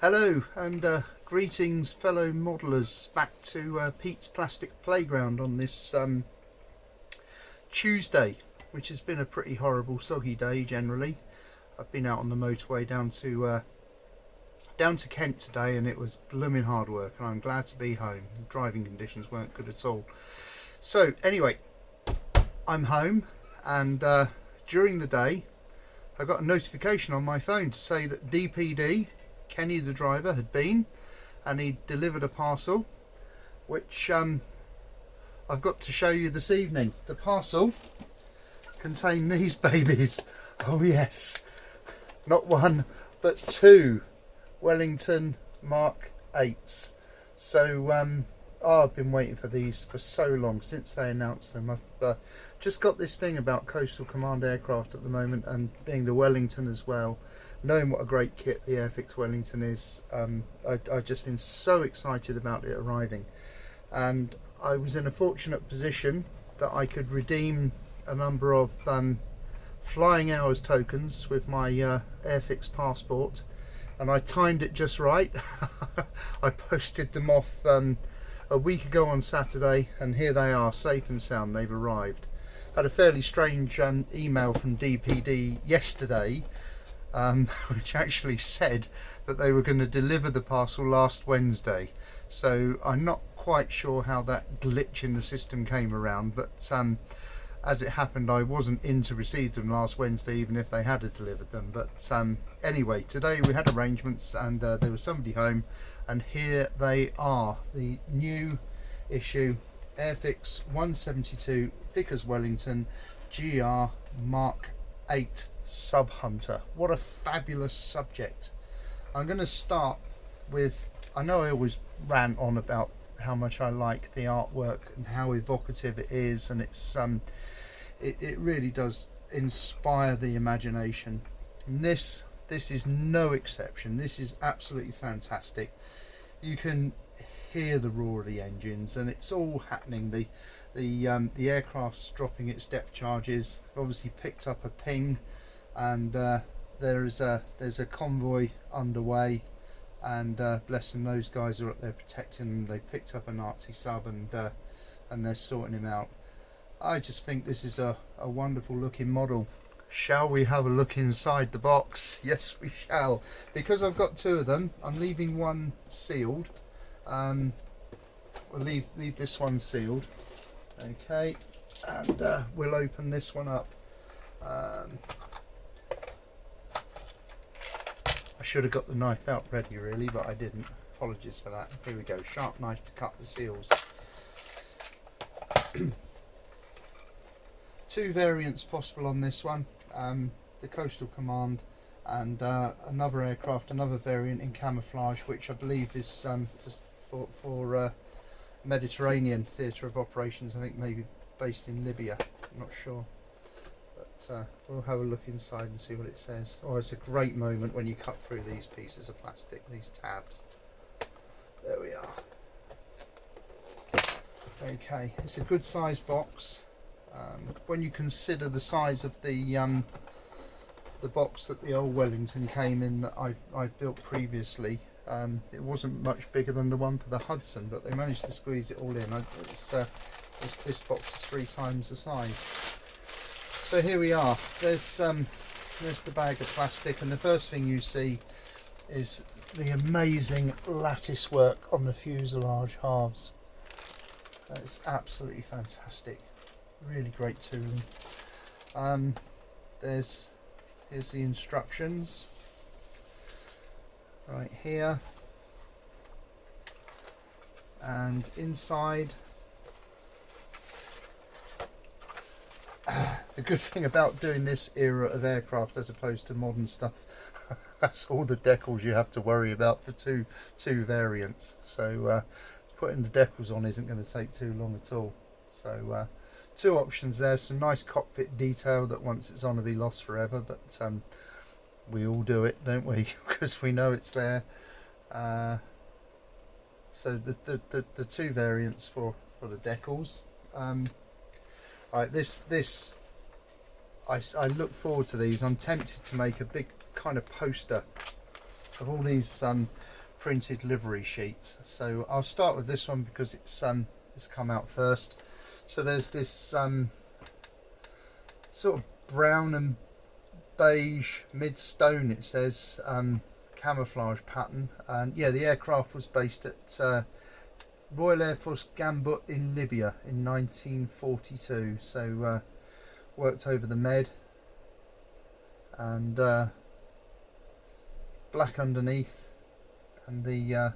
Hello and greetings fellow modelers, back to Pete's Plastic Playground on this Tuesday, which has been a pretty horrible soggy day generally. I've been out on the motorway down to Kent today and it was blooming hard work, and I'm glad to be home. The driving conditions weren't good at all. So anyway, I'm home, and during the day I got a notification on my phone to say that DPD, Kenny the driver, had been and he delivered a parcel which I've got to show you this evening. The parcel contained these babies. Oh yes, not one but two Wellington MkVIIIs. So I've been waiting for these for so long, since they announced them. I've just got this thing about Coastal Command aircraft at the moment, and being the Wellington as well, knowing what a great kit the Airfix Wellington is, I've just been so excited about it arriving. And I was in a fortunate position that I could redeem a number of flying hours tokens with my Airfix passport, and I timed it just right. I posted them off a week ago on Saturday, and here they are, safe and sound. They've arrived. Had a fairly strange email from DPD yesterday, which actually said that they were going to deliver the parcel last Wednesday. So I'm not quite sure how that glitch in the system came around, but as it happened, I wasn't in to receive them last Wednesday, even if they had delivered them. But anyway, today we had arrangements, and there was somebody home, and here they are, the new issue Airfix 172 Vickers Wellington GR Mark 8 Sub Hunter. What a fabulous subject. I'm going to start with, I know I always rant on about how much I like the artwork and how evocative it is, and it's it really does inspire the imagination. And this is no exception. This is absolutely fantastic. You can hear the roar of the engines, and it's all happening. The aircraft's dropping its depth charges, obviously picked up a ping, and there's a convoy underway, and bless them, those guys are up there protecting them. They picked up a Nazi sub, and they're sorting him out. I just think this is a wonderful looking model. Shall we have a look inside the box? Yes, we shall. Because I've got two of them, I'm leaving one sealed. We'll leave this one sealed. Okay, and we'll open this one up. I should have got the knife out ready really, but I didn't. Apologies for that. Here we go, sharp knife to cut the seals. Two variants possible on this one, the Coastal Command, and another aircraft, another variant in camouflage, which I believe is for Mediterranean theatre of operations. I think maybe based in Libya, I'm not sure, but we'll have a look inside and see what it says. Oh, it's a great moment when you cut through these pieces of plastic, these tabs. There we are. Okay, it's a good sized box. When you consider the size of the box that the old Wellington came in that I've built previously, it wasn't much bigger than the one for the Hudson, but they managed to squeeze it all in. This box is 3 times the size. So here we are. There's the bag of plastic, and the first thing you see is the amazing lattice work on the fuselage halves. It's absolutely fantastic. Really great tooling. Here's the instructions right here, and inside, the good thing about doing this era of aircraft as opposed to modern stuff, that's all the decals you have to worry about for two variants. So putting the decals on isn't going to take too long at all. So two options there, some nice cockpit detail that once it's on will be lost forever, but we all do it, don't we? Because we know it's there. So the two variants for the decals. Right, this I look forward to these. I'm tempted to make a big kind of poster of all these printed livery sheets. So I'll start with this one because it's come out first. So there's this sort of brown and beige mid-stone, it says, camouflage pattern. And yeah, the aircraft was based at Royal Air Force Gambut in Libya in 1942. So worked over the Med, and black underneath, and the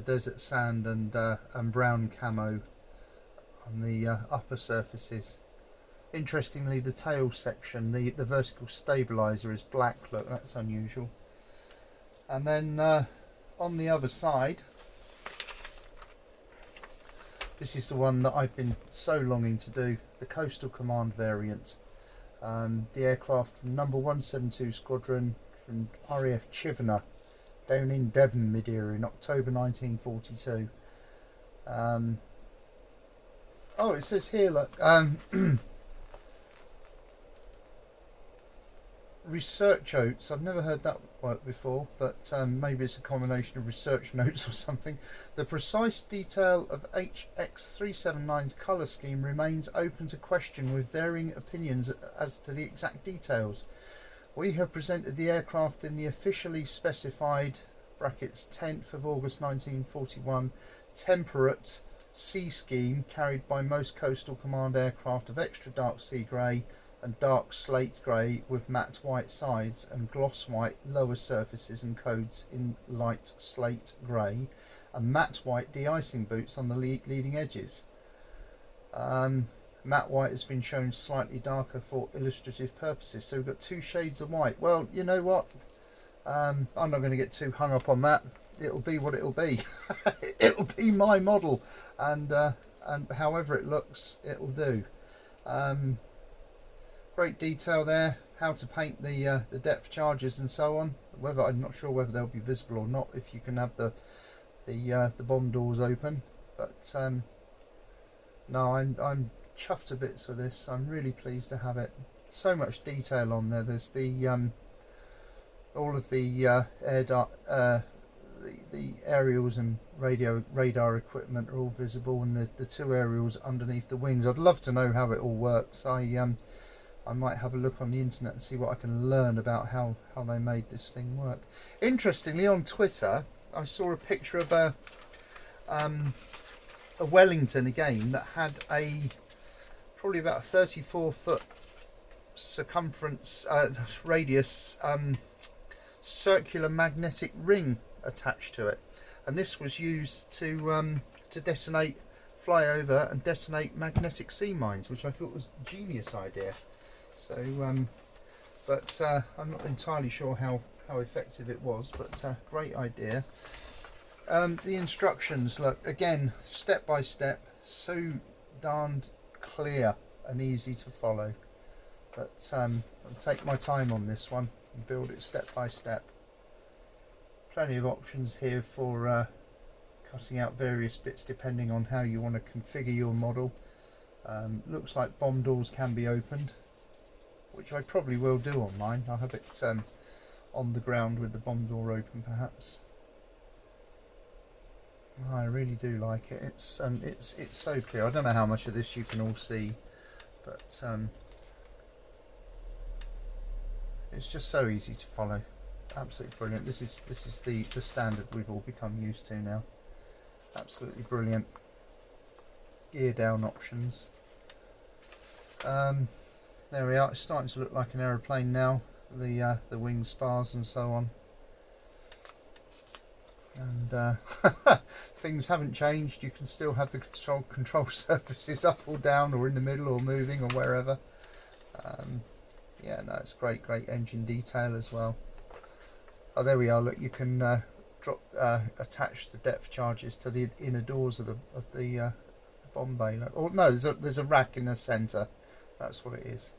desert sand and brown camo on the upper surfaces. Interestingly, the tail section, the vertical stabilizer is black. Look, that's unusual. And then on the other side, this is the one that I've been so longing to do, the Coastal Command variant. The aircraft from number 172 Squadron from RAF Chivener down in Devon mid-era in October 1942. Oh, it says here, look, research notes. I've never heard that word before, but maybe it's a combination of research notes or something. The precise detail of HX379's colour scheme remains open to question, with varying opinions as to the exact details. We have presented the aircraft in the officially specified brackets 10th of August 1941 temperate sea scheme carried by most Coastal Command aircraft of extra dark sea grey and dark slate grey with matte white sides and gloss white lower surfaces and codes in light slate grey and matte white de-icing boots on the leading edges. Matte white has been shown slightly darker for illustrative purposes, so we've got two shades of white. Well, you know what, I'm not going to get too hung up on that. It'll be what it'll be. It'll be my model, and however it looks, it'll do. Great detail there, how to paint the depth charges and so on. Whether, I'm not sure whether they'll be visible or not if you can have the bomb doors open, but no, I'm chuffed to bits for this. I'm really pleased to have it. So much detail on there. There's the all of the the aerials and radar equipment are all visible, and the two aerials underneath the wings. I'd love to know how it all works. I might have a look on the internet and see what I can learn about how they made this thing work. Interestingly, on Twitter I saw a picture of a Wellington again that had probably about a 34-foot circumference radius circular magnetic ring attached to it, and this was used to detonate, fly over and detonate magnetic sea mines, which I thought was a genius idea. So but I'm not entirely sure how effective it was, but great idea. The instructions, look, again, step by step, so darned clear and easy to follow. But I'll take my time on this one and build it step by step. Plenty of options here for cutting out various bits depending on how you want to configure your model. Looks like bomb doors can be opened, which I probably will do on mine. I'll have it on the ground with the bomb door open, perhaps. I really do like it. It's so clear. I don't know how much of this you can all see, but it's just so easy to follow. Absolutely brilliant. This is the standard we've all become used to now. Absolutely brilliant. Gear down options. There we are. It's starting to look like an aeroplane now. The wing spars and so on. And things haven't changed. You can still have the control surfaces up or down or in the middle or moving or wherever. Yeah, no, it's great engine detail as well. Oh, there we are. Look, you can attach the depth charges to the inner doors of the bomb bay. Or no, there's a rack in the centre. That's what it is.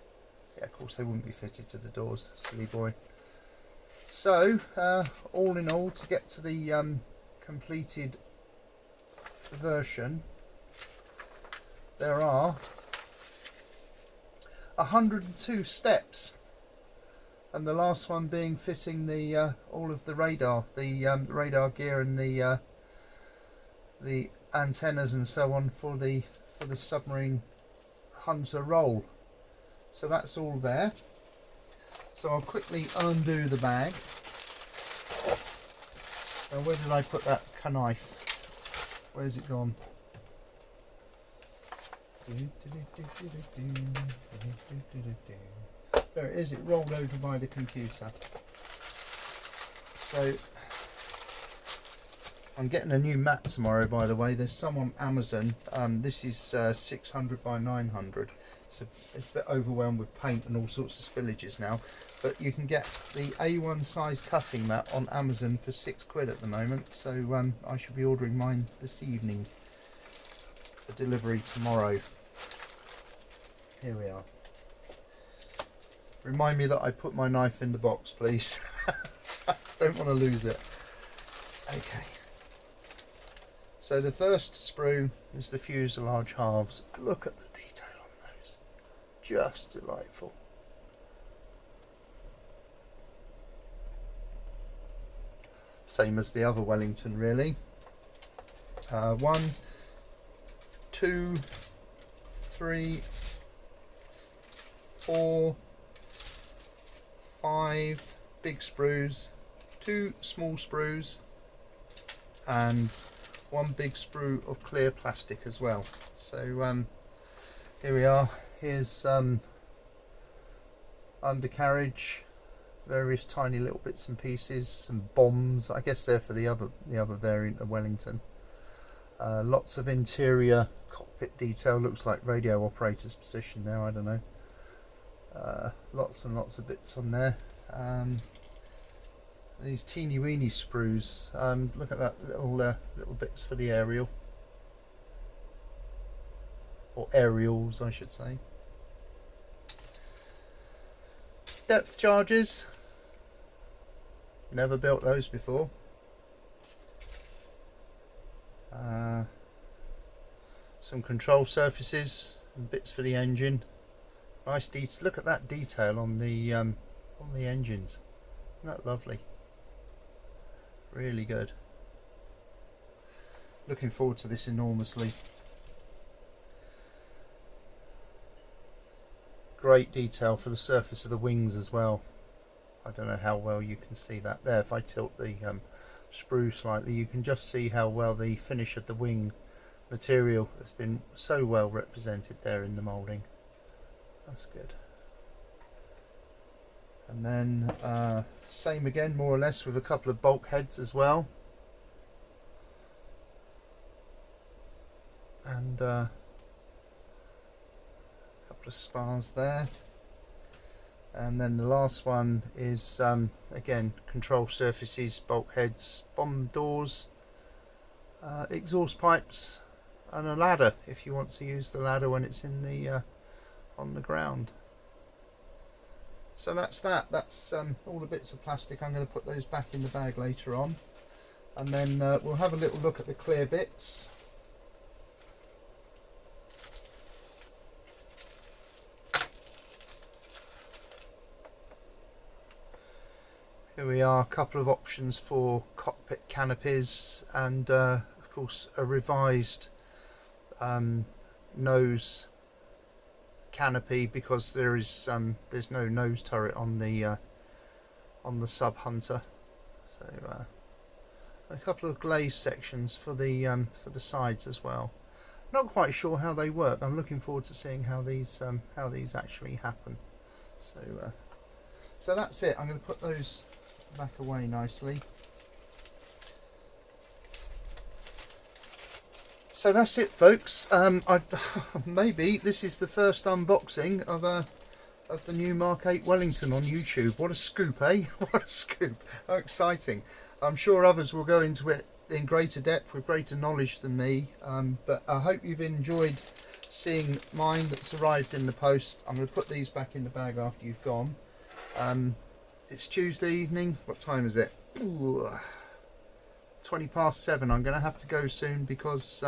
Yeah, of course they wouldn't be fitted to the doors. Silly boy. So, all in all, to get to the completed version, there are 102 steps. and the last one being fitting the all of the radar, the radar gear and the antennas and so on for the submarine hunter roll. So that's all there. So I'll quickly undo the bag. Now, where did I put that knife? Where's it gone? There it is. It rolled over by the computer. So I'm getting a new mat tomorrow, by the way. There's some on Amazon. This is 600 by 900. So it's a bit overwhelmed with paint and all sorts of spillages now. But you can get the A1 size cutting mat on Amazon for £6 at the moment. So I should be ordering mine this evening for delivery tomorrow. Here we are. Remind me that I put my knife in the box, please. Don't want to lose it. Okay. So the first sprue is the Fuselage Halves. Look at the detail on those. Just delightful. Same as the other Wellington, really. 1, 2, 3, 4, 5 big sprues, 2 small sprues, and 1 big sprue of clear plastic as well. So here we are. Here's undercarriage, various tiny little bits and pieces, some bombs. I guess they're for the other variant of Wellington. Lots of interior cockpit detail. Looks like radio operator's position there. I don't know. Lots and lots of bits on there. These teeny weeny sprues. Look at that little bits for the aerial, or aerials I should say. Depth charges. Never built those before. Some control surfaces and bits for the engine. Nice detail. Look at that detail on the engines. Isn't that lovely? Really good. Looking forward to this enormously. Great detail for the surface of the wings as well. I don't know how well you can see that there. If I tilt the sprue slightly, you can just see how well the finish of the wing material has been so well represented there in the moulding. That's good. And then same again, more or less, with a couple of bulkheads as well, and a couple of spars there. And then the last one is again, control surfaces, bulkheads, bomb doors, exhaust pipes, and a ladder if you want to use the ladder when it's in the on the ground. So that's that. That's all the bits of plastic. I'm going to put those back in the bag later on, and then we'll have a little look at the clear bits. Here we are, a couple of options for cockpit canopies, and of course a revised nose canopy, because there's no nose turret on the Sub Hunter. So a couple of glaze sections for the sides as well. Not quite sure how they work. I'm looking forward to seeing how these actually happen. So that's it. I'm going to put those back away nicely. So that's it, folks. Maybe this is the first unboxing of the new Mark 8 Wellington on YouTube. What a scoop, eh? What a scoop! How exciting! I'm sure others will go into it in greater depth with greater knowledge than me. But I hope you've enjoyed seeing mine that's arrived in the post. I'm going to put these back in the bag after you've gone. It's Tuesday evening. What time is it? Ooh, 7:20. I'm going to have to go soon because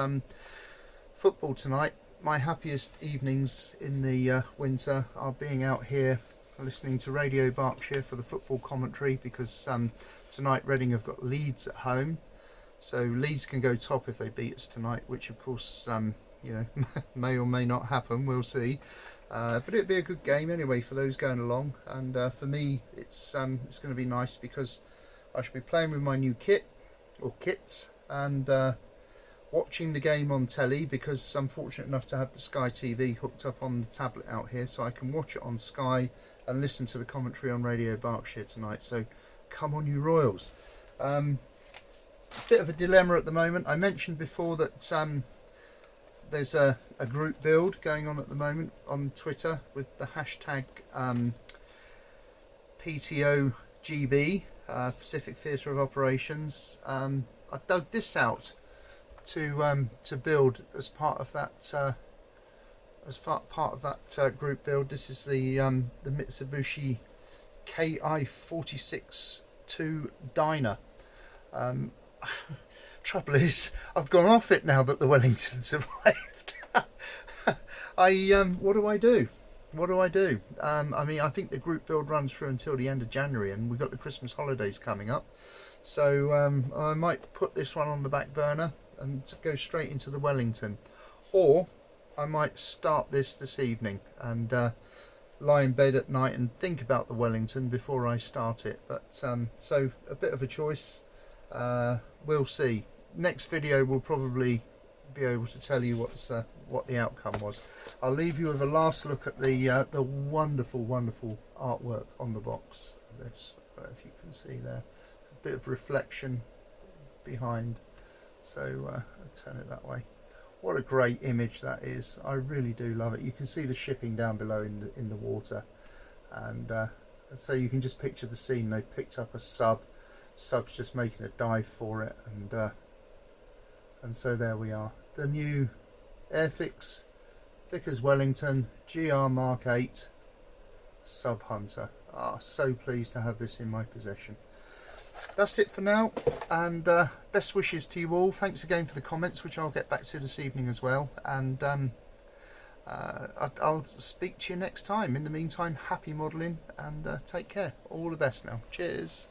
football tonight. My happiest evenings in the winter are being out here listening to Radio Berkshire for the football commentary, because tonight Reading have got Leeds at home, so Leeds can go top if they beat us tonight, which of course you know, may or may not happen, we'll see. But it'd be a good game anyway for those going along, and for me it's going to be nice because I should be playing with my new kit or kits, and watching the game on telly, because I'm fortunate enough to have the Sky TV hooked up on the tablet out here, so I can watch it on Sky and listen to the commentary on Radio Berkshire tonight. So come on, you Royals. Bit of a dilemma at the moment. I mentioned before that there's a group build going on at the moment on Twitter with the hashtag PTOGB, Pacific Theatre of Operations. I dug this out to build as part of that group build. This is the Mitsubishi KI-46-2 Dyna. Trouble is, I've gone off it now that the Wellingtons arrived. What do I do? What do I do? I mean, I think the group build runs through until the end of January, and we've got the Christmas holidays coming up. So I might put this one on the back burner and go straight into the Wellington, or I might start this evening and lie in bed at night and think about the Wellington before I start it. But so a bit of a choice. We'll see. Next video will probably be able to tell you what the outcome was. I'll leave you with a last look at the wonderful artwork on the box. This, I don't know if you can see there, a bit of reflection behind. So I'll turn it that way. What a great image that is. I really do love it. You can see the shipping down below in the water, and so you can just picture the scene. They picked up a sub's just making a dive for it, and so there we are. The new Airfix Vickers Wellington GR Mark 8 Sub Hunter. So pleased to have this in my possession. That's it for now, and best wishes to you all. Thanks again for the comments, which I'll get back to this evening as well, and I'll speak to you next time. In the meantime, happy modelling, and take care. All the best now. Cheers.